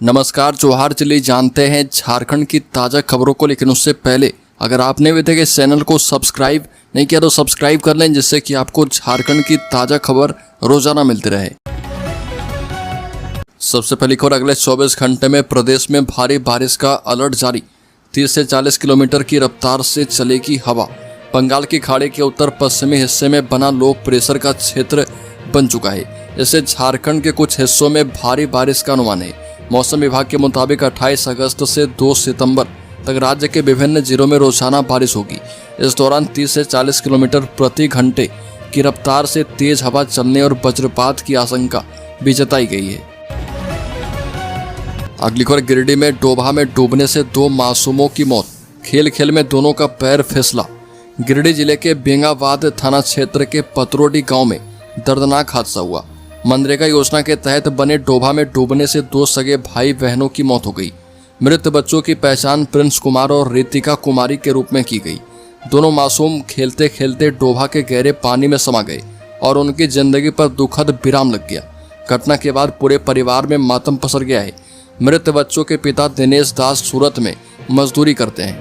नमस्कार, जोहार। चलिए जानते हैं झारखंड की ताज़ा खबरों को, लेकिन उससे पहले अगर आपने अभी तक इस चैनल को सब्सक्राइब नहीं किया तो सब्सक्राइब कर लें, जिससे कि आपको झारखंड की ताज़ा खबर रोजाना मिलती रहे। सबसे पहली खबर, अगले 24 घंटे में प्रदेश में भारी बारिश का अलर्ट जारी। 30 से 40 किलोमीटर की रफ्तार से चलेगी हवा। बंगाल की खाड़ी के उत्तर पश्चिमी हिस्से में बना लो प्रेशर का क्षेत्र बन चुका है। इससे झारखंड के कुछ हिस्सों में भारी बारिश का अनुमान है। मौसम विभाग के मुताबिक 28 अगस्त से 2 सितंबर तक राज्य के विभिन्न जिलों में रोजाना बारिश होगी। इस दौरान 30 से 40 किलोमीटर प्रति घंटे की रफ्तार से तेज हवा चलने और वज्रपात की आशंका भी जताई गई है। अगली खबर, गिरिडीह में डोभा में डूबने से 2 मासूमों की मौत। खेल खेल में दोनों का पैर फिसला। गिरिडीह जिले के बेंगाबाद थाना क्षेत्र के पतरोडी गांव में दर्दनाक हादसा हुआ। मनरेगा योजना के तहत बने डोभा में डूबने से 2 सगे भाई बहनों की मौत हो गई। मृत बच्चों की पहचान प्रिंस कुमार और रितिका कुमारी के रूप में की गई। दोनों मासूम खेलते खेलते डोभा के गहरे पानी में समा गए और उनकी जिंदगी पर दुखद विराम लग गया। घटना के बाद पूरे परिवार में मातम पसर गया है। मृत बच्चों के पिता दिनेश दास सूरत में मजदूरी करते हैं।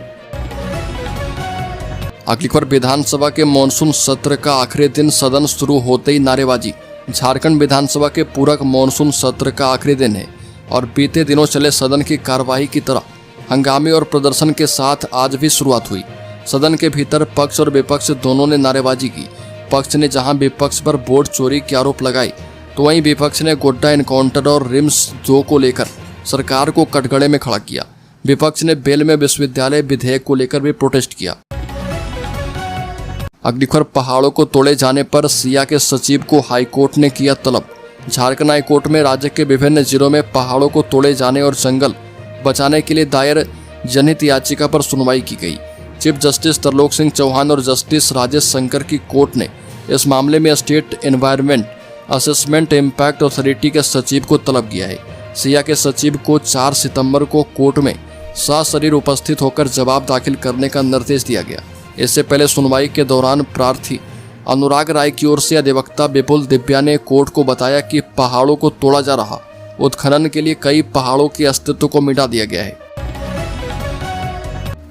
अगली खबर, विधानसभा के मानसून सत्र का आखिरी दिन, सदन शुरू होते ही नारेबाजी। झारखंड विधानसभा के पूरक मानसून सत्र का आखिरी दिन है और बीते दिनों चले सदन की कार्यवाही की तरह हंगामे और प्रदर्शन के साथ आज भी शुरुआत हुई। सदन के भीतर पक्ष और विपक्ष दोनों ने नारेबाजी की। पक्ष ने जहां विपक्ष पर वोट चोरी के आरोप लगाए, तो वहीं विपक्ष ने गोड्डा एनकाउंटर और रिम्स 2 को लेकर सरकार को कटघरे में खड़ा किया। विपक्ष ने बेल में विश्वविद्यालय विधेयक को लेकर भी प्रोटेस्ट किया। अगली खबर, पहाड़ों को तोड़े जाने पर सिया के सचिव को हाईकोर्ट ने किया तलब। झारखंड हाईकोर्ट में राज्य के विभिन्न जिलों में पहाड़ों को तोड़े जाने और जंगल बचाने के लिए दायर जनहित याचिका पर सुनवाई की गई। चीफ जस्टिस तरलोक सिंह चौहान और जस्टिस राजेश शंकर की कोर्ट ने इस मामले में state environment assessment impact authority के सचिव को तलब किया है। सिया के सचिव को 4 सितंबर को कोर्ट में सशरीर उपस्थित होकर जवाब दाखिल करने का निर्देश दिया गया। इससे पहले सुनवाई के दौरान प्रार्थी अनुराग राय की ओर से अधिवक्ता विपुल दिव्या ने कोर्ट को बताया कि पहाड़ों को तोड़ा जा रहा उत्खनन के लिए कई पहाड़ों के अस्तित्व को मिटा दिया गया है।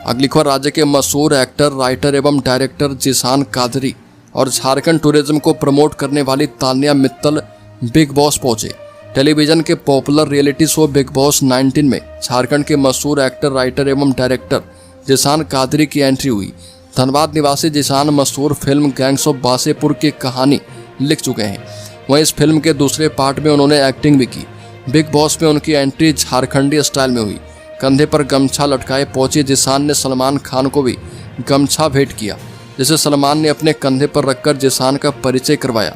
अगली खबर, राज्य के मशहूर एक्टर, राइटर एवं डायरेक्टर जिशान कादरी और झारखंड टूरिज्म को प्रमोट करने वाली तान्या मित्तल बिग बॉस पहुंचे। टेलीविजन के popular reality show big boss 19 में झारखंड के मशहूर एक्टर, राइटर एवं डायरेक्टर जिशान कादरी की एंट्री हुई। धनबाद निवासी जिशान मशहूर फिल्म गैंग्स ऑफ वासेपुर की कहानी लिख चुके हैं। वहीं इस फिल्म के दूसरे पार्ट में उन्होंने एक्टिंग भी की। बिग बॉस में उनकी एंट्री झारखंडी स्टाइल में हुई। कंधे पर गमछा लटकाए पहुंचे जिशान ने सलमान खान को भी गमछा भेंट किया, जिसे सलमान ने अपने कंधे पर रखकर जिशान का परिचय करवाया।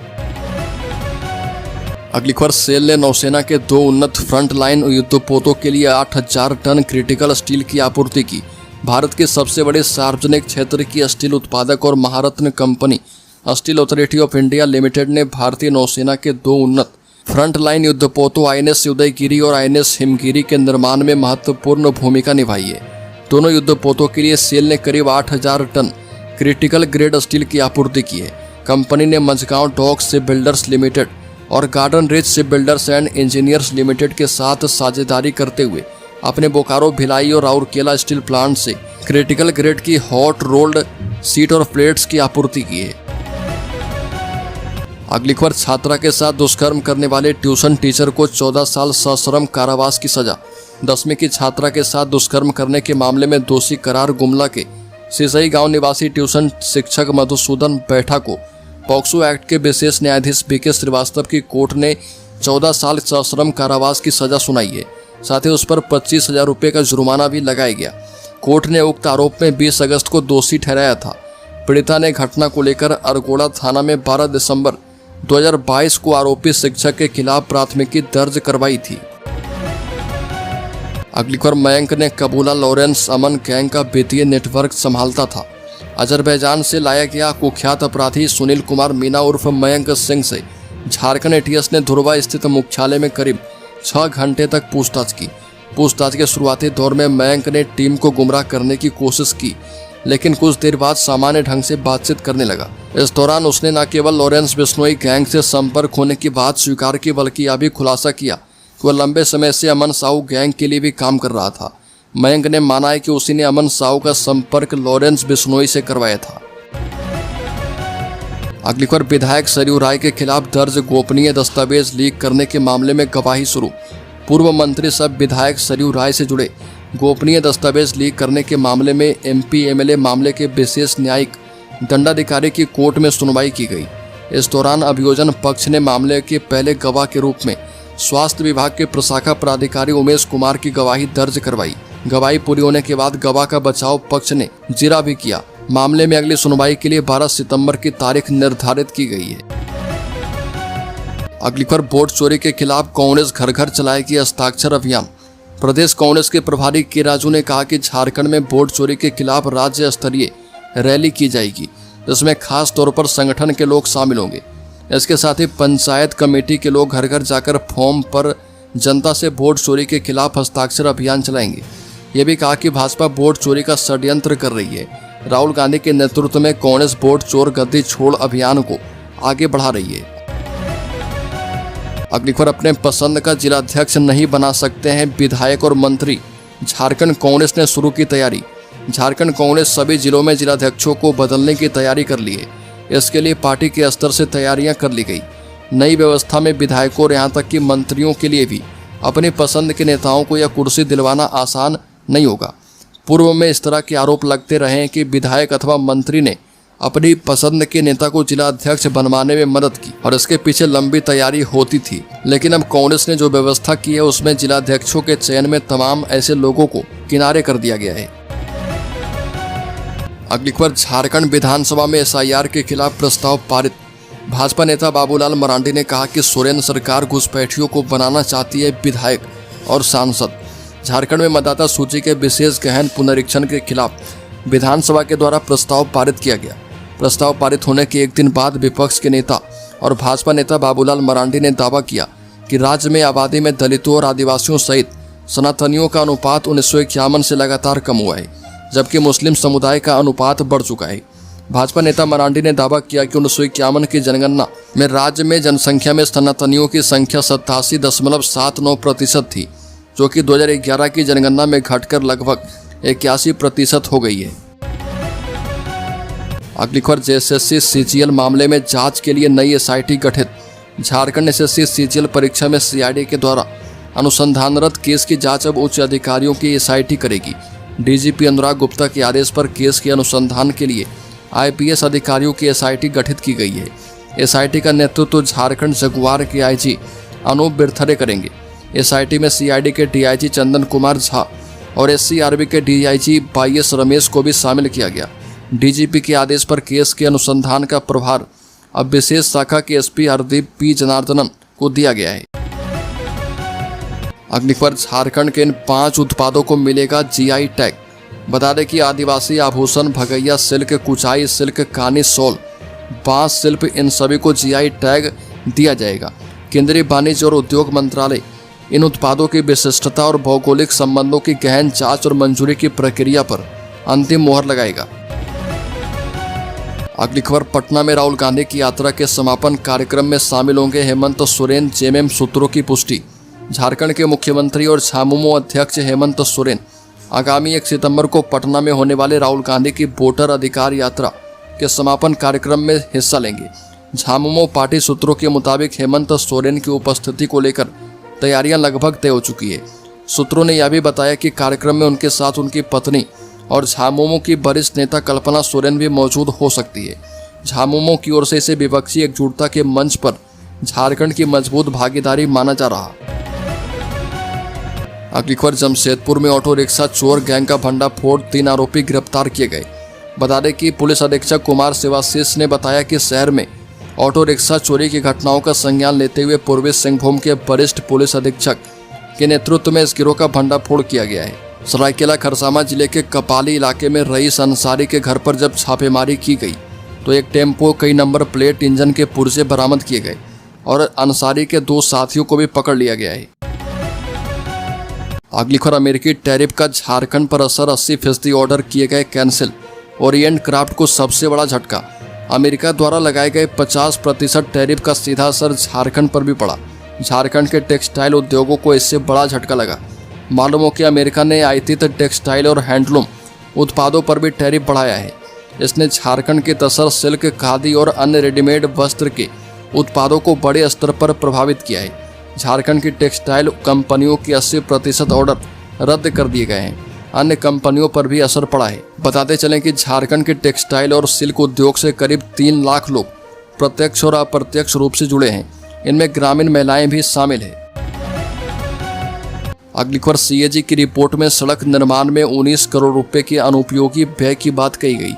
अगली खबर, सेल ने नौसेना के 2 उन्नत फ्रंट लाइन युद्धपोतों के लिए 8000 टन क्रिटिकल स्टील की आपूर्ति की। भारत के सबसे बड़े सार्वजनिक क्षेत्र की स्टील उत्पादक और Maharatna company Steel Authority of India Limited ने भारतीय नौसेना के 2 उन्नत फ्रंट लाइन युद्धपोतों INS उदयगिरी और INS हिमगिरी के निर्माण में महत्वपूर्ण भूमिका निभाई है। दोनों युद्धपोतों के लिए सेल ने करीब 8000 टन क्रिटिकल ग्रेड स्टील की आपूर्ति की है। कंपनी ने Mazagon Dock Shipbuilders Limited और Garden Reach Shipbuilders and Engineers Limited के साथ साझेदारी करते हुए अपने बोकारो, भिलाई और राउरकेला स्टील प्लांट से क्रिटिकल ग्रेड की हॉट रोल्ड सीट और प्लेट्स की आपूर्ति की है। अगली खबर, छात्रा के साथ दुष्कर्म करने वाले ट्यूशन टीचर को 14 साल सश्रम कारावास की सजा। 10वीं की छात्रा के साथ दुष्कर्म करने के मामले में दोषी करार गुमला के सिसई गांव निवासी ट्यूशन शिक्षक मधुसूदन बैठा को पॉक्सो एक्ट के विशेष न्यायाधीश BK श्रीवास्तव की कोर्ट ने 14 साल सश्रम कारावास की सजा सुनाई है। साथ ही उस पर 25,000 रुपये का जुर्माना भी लगाया गया। कोर्ट ने उक्त आरोप में 20 अगस्त को दोषी ठहराया था। पीड़िता ने घटना को लेकर अरगोड़ा थाना में 12 दिसंबर 2022 को आरोपी शिक्षक के खिलाफ प्राथमिकी दर्ज करवाई थी। अगली खबर, मयंक ने कबूला लॉरेंस अमन गैंग का वित्तीय नेटवर्क संभालता था। अजरबैजान से लाया गया कुख्यात अपराधी सुनील कुमार मीना उर्फ मयंक सिंह से झारखंड ATS ने धुरवा स्थित मुख्यालय में करीब 6 घंटे तक पूछताछ की। पूछताछ के शुरुआती दौर में मयंक ने टीम को गुमराह करने की कोशिश की, लेकिन कुछ देर बाद सामान्य ढंग से बातचीत करने लगा। इस दौरान उसने न केवल लॉरेंस बिश्नोई गैंग से संपर्क होने की बात स्वीकार की, बल्कि यह भी खुलासा किया कि वह लंबे समय से अमन साहू गैंग के लिए भी काम कर रहा था। मयंक ने माना है कि उसी ने अमन साहू का संपर्क लॉरेंस बिश्नोई से करवाया था। अगली खबर, विधायक सरयू राय के खिलाफ दर्ज गोपनीय दस्तावेज लीक करने के मामले में गवाही शुरू। पूर्व मंत्री सब विधायक सरयू राय से जुड़े गोपनीय दस्तावेज लीक करने के मामले में MP MLA मामले के विशेष न्यायिक दंडाधिकारी की कोर्ट में सुनवाई की गई। इस दौरान अभियोजन पक्ष ने मामले के पहले गवाह के रूप में स्वास्थ्य विभाग के प्रशाखा पदाधिकारी उमेश कुमार की गवाही दर्ज करवाई। गवाही पूरी होने के बाद गवाह का बचाव पक्ष ने जिरा भी किया। मामले में अगली सुनवाई के लिए 12 सितंबर की तारीख निर्धारित की गई है। अगली खबर, वोट चोरी के खिलाफ कांग्रेस घर घर चलाएगी हस्ताक्षर अभियान। प्रदेश कांग्रेस के प्रभारी के राजू ने कहा कि झारखंड में वोट चोरी के खिलाफ राज्य स्तरीय रैली की जाएगी, जिसमें खास तौर पर संगठन के लोग शामिल होंगे। इसके साथ ही पंचायत कमेटी के लोग घर घर जाकर फॉर्म पर जनता से वोट चोरी के खिलाफ हस्ताक्षर अभियान चलाएंगे। ये भी कहा कि भाजपा वोट चोरी का षड्यंत्र कर रही है। राहुल गांधी के नेतृत्व में कांग्रेस वोट चोर गद्दी छोड़ अभियान को आगे बढ़ा रही है। अगली खबर, अपने पसंद का जिलाध्यक्ष नहीं बना सकते हैं विधायक और मंत्री। झारखंड कांग्रेस ने शुरू की तैयारी। झारखंड कांग्रेस सभी जिलों में जिलाध्यक्षों को बदलने की तैयारी कर ली है। इसके लिए पार्टी के स्तर से तैयारियां कर ली गई। नई व्यवस्था में विधायकों और यहां तक कि मंत्रियों के लिए भी अपनी पसंद के नेताओं को यह कुर्सी दिलवाना आसान नहीं होगा। पूर्व में इस तरह के आरोप लगते रहे हैं कि विधायक अथवा मंत्री ने अपनी पसंद के नेता को जिला अध्यक्ष बनवाने में मदद की और इसके पीछे लंबी तैयारी होती थी। लेकिन अब कांग्रेस ने जो व्यवस्था की है उसमें जिलाध्यक्षों के चयन में तमाम ऐसे लोगों को किनारे कर दिया गया है। अगली खबर, झारखंड विधानसभा में SIR के खिलाफ प्रस्ताव पारित। भाजपा नेता बाबूलाल मरांडी ने कहा कि सोरेन सरकार घुसपैठियों को बनाना चाहती है विधायक और सांसद। झारखंड में मतदाता सूची के विशेष गहन पुनरीक्षण के खिलाफ विधानसभा के द्वारा प्रस्ताव पारित किया गया। प्रस्ताव पारित होने के एक दिन बाद विपक्ष के नेता और भाजपा नेता बाबूलाल मरांडी ने दावा किया कि राज्य में आबादी में दलितों और आदिवासियों सहित सनातनियों का अनुपात 1951 से लगातार कम हुआ है, जबकि मुस्लिम समुदाय का अनुपात बढ़ चुका है। भाजपा नेता मरांडी ने दावा किया कि 1951 की जनगणना में राज्य में जनसंख्या में सनातनियों की संख्या 87.79% थी, जो कि 2011 की जनगणना में घटकर लगभग 81% हो गई है। अगली खबर, SSC CGL मामले में जांच के लिए नई SIT गठित। झारखंड SSC CGL परीक्षा में CID के द्वारा अनुसंधानरत केस की जांच अब उच्च अधिकारियों की SIT करेगी। DGP अनुराग गुप्ता के आदेश पर केस के अनुसंधान के लिए IPS अधिकारियों की SIT गठित की गई है। SIT का नेतृत्व झारखंड जगुआर के IG अनूप बिरथरे करेंगे। SIT में CID के DIG चंदन कुमार झा और SCRB के DIG YS रमेश को भी शामिल किया गया। DGP के आदेश पर केस के अनुसंधान का प्रभार अब विशेष शाखा के SP हरदीप P जनार्दनन को दिया गया है। अगली खबर, झारखंड के इन 5 उत्पादों को मिलेगा GI टैग। बता दें कि आदिवासी आभूषण, भगैया सिल्क, कुचाई सिल्क, कानी शॉल, बांस शिल्प, इन सभी को GI टैग दिया जाएगा। केंद्रीय वाणिज्य और उद्योग मंत्रालय इन उत्पादों की विशिष्टता और भौगोलिक संबंधों की गहन जांच और मंजूरी की प्रक्रिया पर अंतिम मोहर लगाएगा। अगली खबर, पटना में राहुल गांधी की यात्रा के समापन कार्यक्रम में शामिल होंगे हेमंत सोरेन। JMM सूत्रों की पुष्टि। झारखंड के मुख्यमंत्री और झामुमो अध्यक्ष हेमंत सोरेन आगामी 1 सितंबर को पटना में होने वाले राहुल गांधी की वोटर अधिकार यात्रा के समापन कार्यक्रम में हिस्सा लेंगे। झामुमो पार्टी सूत्रों के मुताबिक हेमंत सोरेन की उपस्थिति को लेकर तैयारियां लगभग तय हो चुकी है। सूत्रों ने यह भी बताया कि कार्यक्रम में उनके साथ उनकी पत्नी और झामुमो की वरिष्ठ नेता कल्पना सोरेन भी मौजूद हो सकती है। झामुमो की ओर से इसे विपक्षी एकजुटता के मंच पर झारखंड की मजबूत भागीदारी माना जा रहा। अगली खबर, जमशेदपुर में ऑटो रिक्शा चोर गैंग का भंडाफोड़, 3 आरोपी गिरफ्तार किए गए। बता दें कि पुलिस अधीक्षक कुमार सेवाशीष ने बताया कि शहर में ऑटो रिक्शा चोरी की घटनाओं का संज्ञान लेते हुए पूर्वी सिंहभूम के वरिष्ठ पुलिस अधीक्षक के नेतृत्व में इस गिरोह का भंडाफोड़ किया गया है। सरायकेला खरसावां जिले के कपाली इलाके में रईस अंसारी के घर पर जब छापेमारी की गई तो एक टेम्पो, कई नंबर प्लेट, इंजन के पुर्जे बरामद किए गए और अंसारी के 2 साथियों को भी पकड़ लिया गया है। अगली खबर, अमेरिकी टैरिफ का झारखंड पर असर, 80% ऑर्डर किए गए कैंसिल। ओरिएंट क्राफ्ट को सबसे बड़ा झटका। अमेरिका द्वारा लगाए गए 50% टैरिफ का सीधा असर झारखंड पर भी पड़ा। झारखंड के टेक्सटाइल उद्योगों को इससे बड़ा झटका लगा। मालूम हो कि अमेरिका ने आयातित टेक्सटाइल और हैंडलूम उत्पादों पर भी टैरिफ बढ़ाया है। इसने झारखंड के तसर, सिल्क, खादी और अन्य रेडीमेड वस्त्र के उत्पादों को बड़े स्तर पर प्रभावित किया है। झारखंड की टेक्सटाइल कंपनियों के 80% ऑर्डर रद्द कर दिए गए हैं। अन्य कंपनियों पर भी असर पड़ा है। बताते चलें कि झारखंड के टेक्सटाइल और सिल्क उद्योग से करीब 3 लाख लोग प्रत्यक्ष और अप्रत्यक्ष रूप से जुड़े हैं। इनमें ग्रामीण महिलाएं भी शामिल है। अगली खबर, सीएजी की रिपोर्ट में सड़क निर्माण में 19 करोड़ रुपए की अनुपयोगी व्यय की बात कही गई।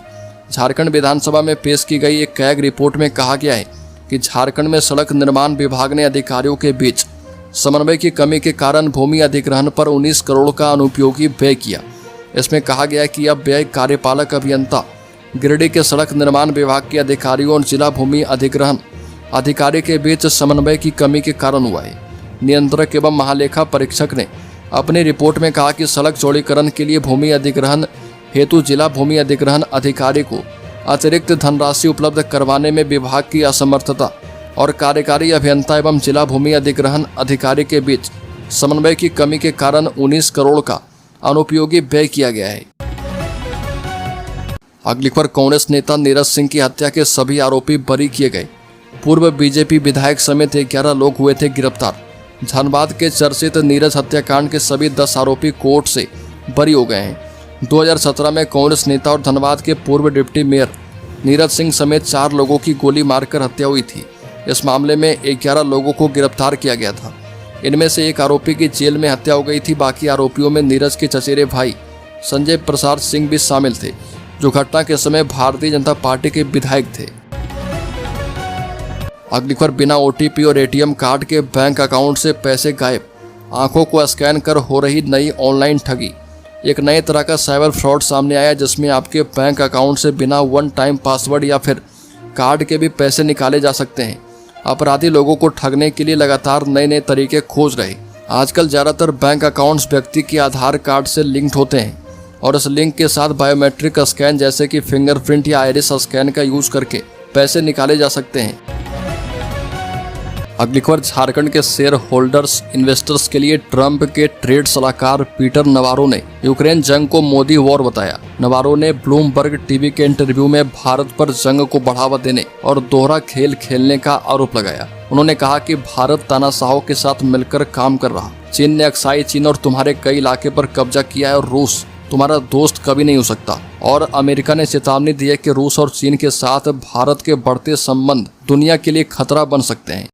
झारखंड विधानसभा में पेश की गई एक कैग रिपोर्ट में कहा गया है कि झारखंड में सड़क निर्माण विभाग ने अधिकारियों के बीच समन्वय की कमी के कारण भूमि अधिग्रहण पर 19 करोड़ का अनुपयोगी व्यय किया। इसमें कहा गया कि यह व्यय कार्यपालक अभियंता गिरिडीह के सड़क निर्माण विभाग के अधिकारियों और जिला भूमि अधिग्रहण अधिकारी के बीच समन्वय की कमी के कारण हुआ है। नियंत्रक एवं महालेखा परीक्षक ने अपनी रिपोर्ट में कहा कि सड़क चौड़ीकरण के लिए भूमि अधिग्रहण हेतु जिला भूमि अधिग्रहण अधिकारी को अतिरिक्त धनराशि उपलब्ध करवाने में विभाग की असमर्थता और कार्यकारी अभियंता एवं जिला भूमि अधिग्रहण अधिकारी के बीच समन्वय की कमी के कारण 19 करोड़ का अनुपयोगी व्यय किया गया है। अगली खबर, कांग्रेस नेता नीरज सिंह की हत्या के सभी आरोपी बरी किए गए। पूर्व बीजेपी विधायक समेत 11 लोग हुए थे गिरफ्तार। धनबाद के चर्चित नीरज हत्याकांड के सभी 10 आरोपी कोर्ट से बरी हो गए हैं। 2017 में कांग्रेस नेता और धनबाद के पूर्व डिप्टी मेयर नीरज सिंह समेत 4 लोगों की गोली मारकर हत्या हुई थी। इस मामले में 11 लोगों को गिरफ्तार किया गया था। इनमें से एक आरोपी की जेल में हत्या हो गई थी। बाकी आरोपियों में नीरज के चचेरे भाई संजय प्रसाद सिंह भी शामिल थे, जो घटना के समय भारतीय जनता पार्टी के विधायक थे। अगली खबर, बिना ओटीपी और एटीएम कार्ड के बैंक अकाउंट से पैसे गायब, आंखों को स्कैन कर हो रही नई ऑनलाइन ठगी। एक नए तरह का साइबर फ्रॉड सामने आया जिसमें आपके बैंक अकाउंट से बिना वन टाइम पासवर्ड या फिर कार्ड के भी पैसे निकाले जा सकते हैं। अपराधी लोगों को ठगने के लिए लगातार नए नए तरीके खोज रहे। आजकल ज़्यादातर बैंक अकाउंट्स व्यक्ति के आधार कार्ड से लिंक्ड होते हैं और इस लिंक के साथ बायोमेट्रिक स्कैन जैसे कि फिंगरप्रिंट या आइरिस स्कैन का यूज करके पैसे निकाले जा सकते हैं। अगली खबर, झारखंड के शेयर होल्डर्स इन्वेस्टर्स के लिए ट्रंप के ट्रेड सलाहकार पीटर नवारो ने यूक्रेन जंग को मोदी वॉर बताया। नवारो ने ब्लूमबर्ग टीवी के इंटरव्यू में भारत पर जंग को बढ़ावा देने और दोहरा खेल खेलने का आरोप लगाया। उन्होंने कहा कि भारत तानाशाहों के साथ मिलकर काम कर रहा। चीन ने अक्साई चीन और तुम्हारे कई इलाके पर कब्जा किया है और रूस तुम्हारा दोस्त कभी नहीं हो सकता। और अमेरिका ने चेतावनी दी है कि रूस और चीन के साथ भारत के बढ़ते संबंध दुनिया के लिए खतरा बन सकते हैं।